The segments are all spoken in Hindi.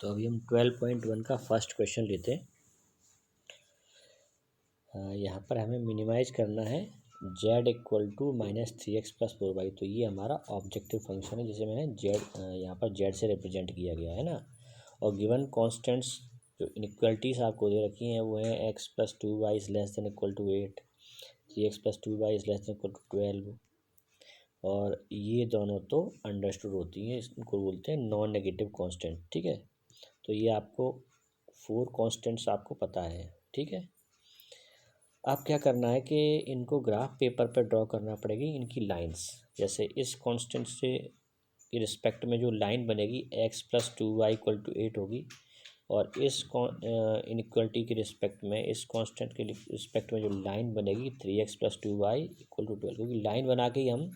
तो अभी हम 12.1 का फर्स्ट क्वेश्चन लेते हैं। यहाँ पर हमें मिनिमाइज करना है z इक्वल टू -3x+4y। तो ये हमारा ऑब्जेक्टिव फंक्शन है जिसे मैंने यहाँ पर z से रिप्रेजेंट किया गया है ना। और गिवन कॉन्स्टेंट्स जो इनइक्वलिटीज़ आपको दे रखी हैं वो हैं x+2y is less than equal to 8, 3x+2y is less than equal to 12। और ये दोनों तो अंडरस्टूड होती हैं, इनको बोलते हैं नॉन नेगेटिव कांस्टेंट। ठीक है, तो ये आपको 4 कांस्टेंट्स आपको पता है। ठीक है, अब क्या करना है कि इनको ग्राफ पेपर पर ड्रॉ करना पड़ेगी, इनकी लाइंस। जैसे इस कांस्टेंट से के रिस्पेक्ट में जो लाइन बनेगी x+2y इक्वल टू 8 होगी, और इस इनइक्वलिटी के रिस्पेक्ट में इस कांस्टेंट के रिस्पेक्ट में जो लाइन बनेगी 3x+2y इक्वल टू 12। क्योंकि लाइन बना के ही हम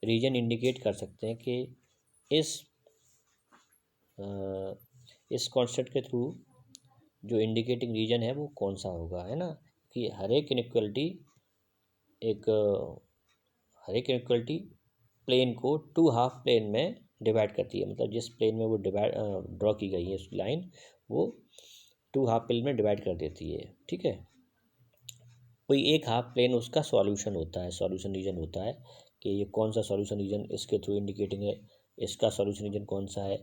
रीजन इंडिकेट कर सकते हैं कि इस कांस्टेंट के थ्रू जो इंडिकेटिंग रीजन है वो कौन सा होगा, है ना। कि हर एक इनइक्वलिटी प्लेन को 2 हाफ प्लेन में डिवाइड करती है। मतलब जिस प्लेन में वो ड्रॉ की गई है उस लाइन, वो 2 हाफ प्लेन में डिवाइड कर देती है। ठीक है, कोई एक हाफ प्लेन उसका सॉल्यूशन होता है, सॉल्यूशन रीजन होता है कि ये कौन सा सॉल्यूशन रीजन इसके थ्रू इंडिकेटिंग है, इसका सॉल्यूशन रीजन कौन सा है।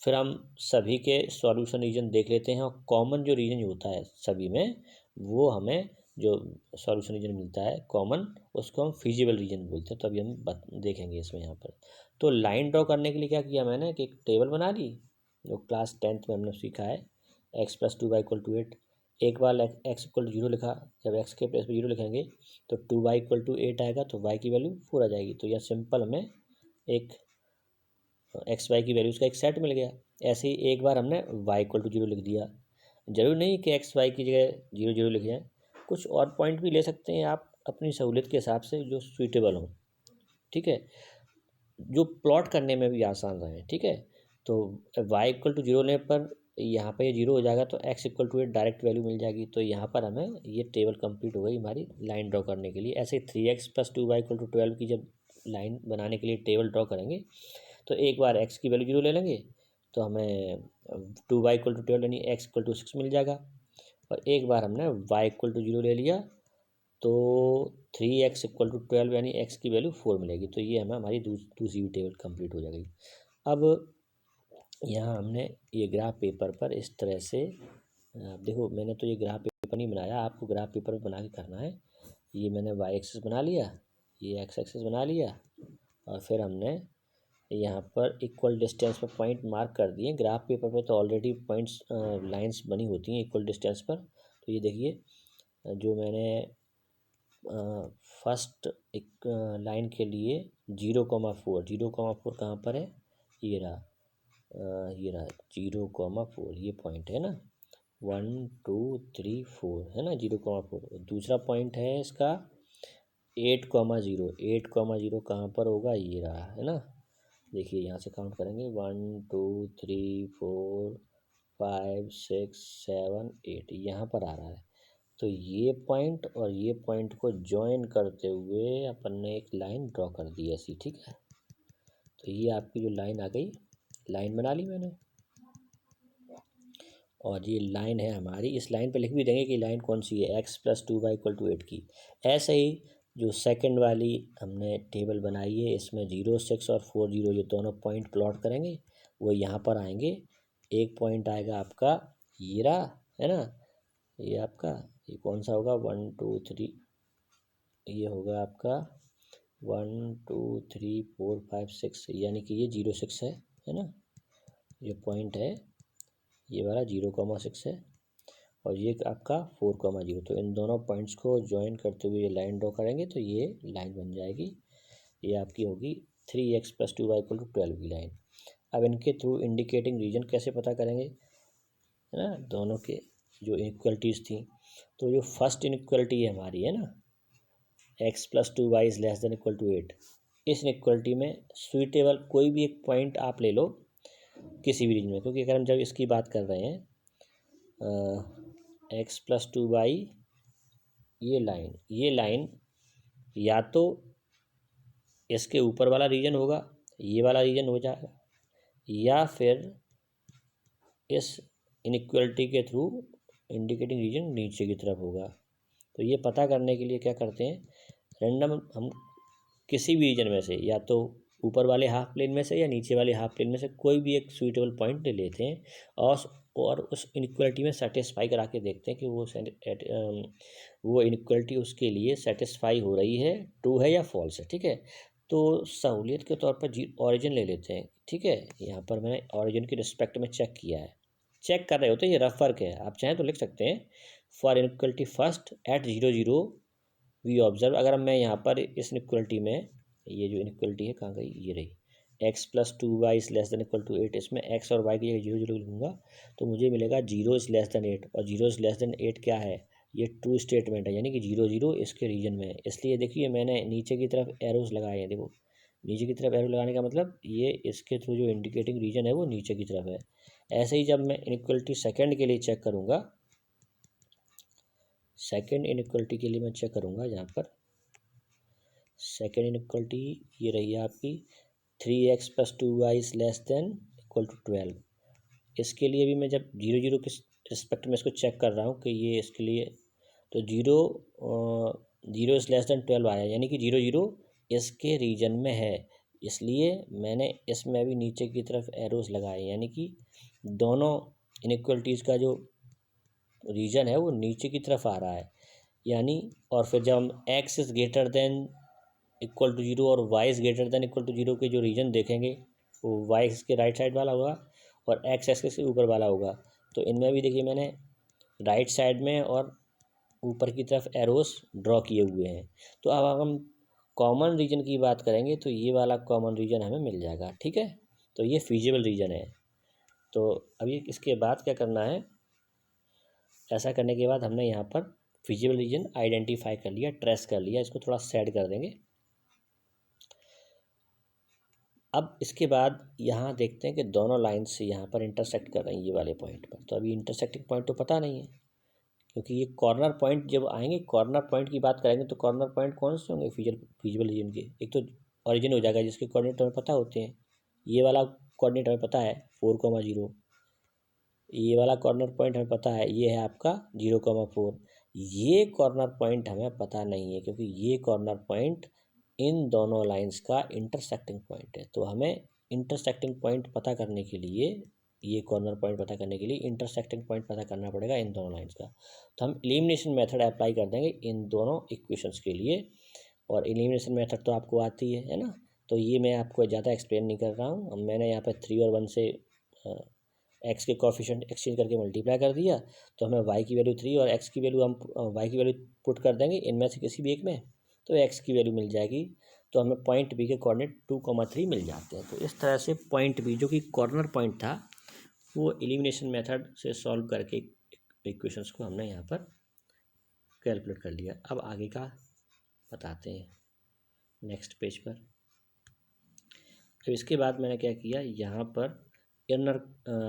फिर हम सभी के सॉल्यूशन रीजन देख लेते हैं, और कॉमन जो रीजन होता है सभी में, वो हमें जो सॉल्यूशन रीजन मिलता है कॉमन, उसको हम फिजिबल रीजन बोलते हैं। तो अभी हम देखेंगे इसमें यहाँ पर। तो लाइन ड्रॉ करने के लिए क्या किया मैंने कि एक टेबल बना ली, जो क्लास 10th में हमने सीखा है, x+2y इक्वल टू 8। एक बार x इक्वल टू 0 लिखा, जब x के प्लेस पे 0 लिखेंगे तो 2y इक्वल टू 8 आएगा, तो y की वैल्यू 4 आ जाएगी। तो यह सिंपल हमें एक एक्स वाई की वैल्यूज़ का एक सेट मिल गया। ऐसे ही एक बार हमने y इक्वल टू 0 लिख दिया। जरूरी नहीं कि एक्स वाई की जगह 0 0 लिख जाए, कुछ और पॉइंट भी ले सकते हैं आप अपनी सहूलियत के हिसाब से जो सूटेबल हो। ठीक है, जो प्लॉट करने में भी आसान रहे। ठीक है, तो y इक्वल टू 0 लेने पर यहाँ पे ये 0 हो जाएगा, तो x equal to 8 direct value मिल जाएगी। तो यहाँ पर हमें ये टेबल कंप्लीट हो गई हमारी लाइन ड्रॉ करने के लिए। ऐसे 3x+2y इक्वल टू 12 की जब लाइन बनाने के लिए टेबल ड्रॉ करेंगे, तो एक बार x की वैल्यू 0 ले लेंगे तो हमें 2y इक्वल टू 12 यानी x इक्वल टू 6 मिल जाएगा। और एक बार हमने y इक्वल टू 0 ले लिया तो 3x इक्वल टू 12 यानी x की वैल्यू 4 मिलेगी। तो ये हमें हमारी दूसरी टेबल कंप्लीट हो जाएगी। अब यहाँ हमने ये ग्राफ पेपर पर इस तरह से, देखो मैंने तो ये ग्राफ पेपर नहीं बनाया, आपको ग्राफ पेपर बना के करना है। ये मैंने y एक्सिस बना लिया, ये x एक्सिस बना लिया, और फिर हमने यहाँ पर इक्वल डिस्टेंस पर पॉइंट मार्क कर दिए। ग्राफ पेपर पे तो ऑलरेडी पॉइंट्स लाइंस बनी होती हैं इक्वल डिस्टेंस पर। तो ये देखिए, जो मैंने फर्स्ट एक लाइन के लिए 0,4 0,4 कहाँ पर है, ये रहा 0,4 ये पॉइंट है ना, 1 2 3 4 है ना 0,4। दूसरा पॉइंट है इसका 8,0 8,0 कहाँ पर होगा, ये रहा है ना। देखिए यहाँ से काउंट करेंगे 1 2 3 4 5 6 7 8, यहाँ पर आ रहा है। तो ये पॉइंट और ये पॉइंट को ज्वाइन करते हुए अपन ने एक लाइन ड्रॉ कर दी ऐसी। ठीक है, तो ये आपकी जो लाइन आ गई, लाइन बना ली मैंने, और ये लाइन है हमारी। इस लाइन पे लिख भी देंगे कि लाइन कौन सी है, x+2y इक्वल टू 8 की। ऐसे ही जो सेकंड वाली हमने टेबल बनाई है, इसमें 0 6 और 4 0 ये दोनों पॉइंट प्लॉट करेंगे, वो यहाँ पर आएंगे। एक पॉइंट आएगा आपका ये रहा, है ना, ये आपका, ये कौन सा होगा 1 2 3, ये होगा आपका 1 2 3 4 5 6, यानी कि ये 0 6 है ना, ये पॉइंट है ये वाला 0,6 है, और ये आपका 4,0। तो इन दोनों पॉइंट्स को ज्वाइन करते हुए ये लाइन ड्रॉ करेंगे तो ये लाइन बन जाएगी। ये आपकी होगी 3x+2y इक्वल टू 12 की लाइन। अब इनके थ्रू इंडिकेटिंग रीजन कैसे पता करेंगे, है ना, दोनों के जो इनइक्वलिटीज़ थी। तो जो फर्स्ट इनइक्वलिटी है हमारी, है ना, x+2y is less than equal to 8, इस इनइक्वलिटी में सुइटेबल कोई भी एक पॉइंट आप ले लो किसी भी रीजन में। क्योंकि अगर हम जब इसकी बात कर रहे हैं x+2y, ये लाइन या तो इसके ऊपर वाला रीजन होगा, ये वाला रीजन हो जाएगा, या फिर इस इनइक्वलिटी के थ्रू इंडिकेटिंग रीजन नीचे की तरफ होगा। तो ये पता करने के लिए क्या करते हैं, रैंडम हम किसी भी रीजन में से, या तो ऊपर वाले हाफ प्लेन में से या नीचे वाले हाफ प्लेन में से कोई भी एक सूटेबल पॉइंट ले लेते हैं और उस इनइक्वलिटी में सेटिस्फाई करा के देखते हैं कि वो इनइक्वलिटी उसके लिए सेटिस्फाई हो रही है, ट्रू है या फॉल्स है। ठीक है, तो सहूलियत के तौर पर ऑरिजिन ले लेते हैं। ठीक है, यहाँ पर मैंने ऑरिजिन के रिस्पेक्ट में चेक किया है, चेक कर रहे होते हैं, ये रफ वर्क है, आप चाहें तो लिख सकते हैं for inequality first at 0 0 we observe. अगर मैं यहाँ पर इस इनइक्वलिटी में, ये जो इनइक्वलिटी है कहाँ गई, ये रही, x+2y is less than equal to 8, इसमें x और y की जगह 0 0 लूँगा तो मुझे मिलेगा 0 इज़ लेस देन 8, और 0 इज़ लेस देन 8 क्या है, ये ट्रू स्टेटमेंट है, यानी कि 0 0 इसके रीजन में है। इसलिए देखिए मैंने नीचे की तरफ एरोज लगाए हैं, देखो नीचे की तरफ एरो लगाने का मतलब ये इसके थ्रू जो इंडिकेटिंग रीजन है वो नीचे की तरफ है। ऐसे ही जब मैं इनइक्वलिटी सेकंड के लिए चेक करूँगा, सेकंड इनइक्वलिटी के लिए मैं चेक करूँगा, यहाँ पर सेकंड इनइक्वलिटी ये रही है आपकी 3x+2y is less than equal to 12। इसके लिए भी मैं जब 0 0 के रिस्पेक्ट में इसको चेक कर रहा हूँ कि ये इसके लिए, तो 0 इज़ लेस देन 12 आया, यानी कि 0 0 इसके रीजन में है। इसलिए मैंने इसमें भी नीचे की तरफ एरोस लगाए, यानी कि दोनों इनइक्वलिटीज़ का जो रीजन है वो नीचे की तरफ आ रहा है। यानी और फिर जब हम x is greater than equal to 0 और y is greater than equal to 0 के जो रीजन देखेंगे वो y के राइट साइड वाला होगा और x एक्सिस के ऊपर वाला होगा। तो इनमें भी देखिए मैंने राइट साइड में और ऊपर की तरफ एरोस ड्रॉ किए हुए हैं। तो अब हम कॉमन रीजन की बात करेंगे तो ये वाला कॉमन रीजन हमें मिल जाएगा। ठीक है, तो ये फीजिबल रीजन है। तो अभी इसके बाद क्या करना है, ऐसा करने के बाद हमने यहाँ पर फिजिबल रीजन आइडेंटिफाई कर लिया, ट्रेस कर लिया, इसको थोड़ा सेट कर देंगे। अब इसके बाद यहाँ देखते हैं कि दोनों लाइन से यहाँ पर इंटरसेक्ट कर रही हैं ये वाले पॉइंट पर। तो अभी इंटरसेक्टिंग पॉइंट तो पता नहीं है, क्योंकि ये कॉर्नर पॉइंट जब आएंगे, कॉर्नर पॉइंट की बात करेंगे तो कॉर्नर पॉइंट कौन से होंगे फिजिबल रीजन के, एक तो ऑरिजिन हो जाएगा जिसके कोऑर्डिनेट हमें पता होते हैं, ये वाला कोऑर्डिनेट हमें पता है 4,0, ये वाला कॉर्नर पॉइंट हमें पता है ये है आपका 0,4। ये कॉर्नर पॉइंट हमें पता नहीं है क्योंकि ये कॉर्नर पॉइंट इन दोनों लाइंस का इंटरसेक्टिंग पॉइंट है। तो हमें इंटरसेक्टिंग पॉइंट पता करने के लिए, ये कॉर्नर पॉइंट पता करने के लिए इंटरसेक्टिंग पॉइंट पता करना पड़ेगा इन दोनों लाइंस का। तो हम एलिमिनेशन मेथड अप्लाई कर देंगे इन दोनों इक्वेशंस के लिए, और एलिमिनेशन मेथड तो आपको आती है ना, तो ये मैं आपको ज़्यादा एक्सप्लेन नहीं कर रहा हूँ। मैंने यहाँ पर 3 और 1 से एक्स के कोफिशिएंट एक्सचेंज करके मल्टीप्लाई कर दिया, तो हमें वाई की वैल्यू 3 और एक्स की वैल्यू हम वाई की वैल्यू पुट कर देंगे इनमें से किसी भी एक में, तो एक्स की वैल्यू मिल जाएगी। तो हमें पॉइंट बी के कोऑर्डिनेट 2,3 मिल जाते हैं। तो इस तरह से पॉइंट बी जो कि कॉर्नर पॉइंट था वो एलिमिनेशन मेथड से सॉल्व करके इक्वेशंस को हमने यहाँ पर कैलकुलेट कर लिया। अब आगे का बताते हैं नेक्स्ट पेज पर। तो इसके बाद मैंने क्या किया, यहाँ पर इनर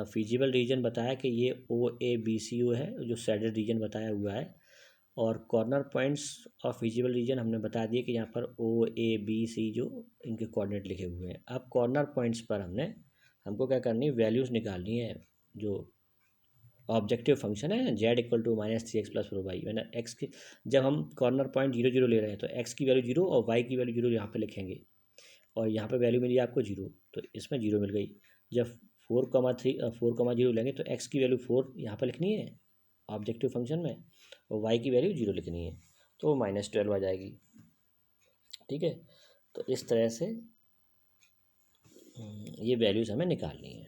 फिजिबल रीजन बताया कि ये OABCO है जो सैडल रीजन बताया हुआ है, और corner points of feasible region हमने बता दिए कि यहाँ पर OABC जो इनके कोऑर्डिनेट लिखे हुए हैं। अब कॉर्नर पॉइंट्स पर हमको क्या करनी है, वैल्यूज़ निकालनी है। जो ऑब्जेक्टिव फंक्शन है z = -3x + 4y, मैंने एक्स की, जब हम कॉर्नर पॉइंट 0 0 ले रहे हैं तो x की वैल्यू 0 और y की वैल्यू 0 यहाँ पे लिखेंगे, और यहाँ पे वैल्यू मिली आपको 0, तो इसमें 0 मिल गई। जब 4,0 लेंगे तो x की वैल्यू 4 यहाँ पर लिखनी है ऑब्जेक्टिव फंक्शन में, और y की वैल्यू 0 लिखनी है, तो -12 आ जाएगी। ठीक है, तो इस तरह से ये वैल्यूज़ हमें निकालनी है।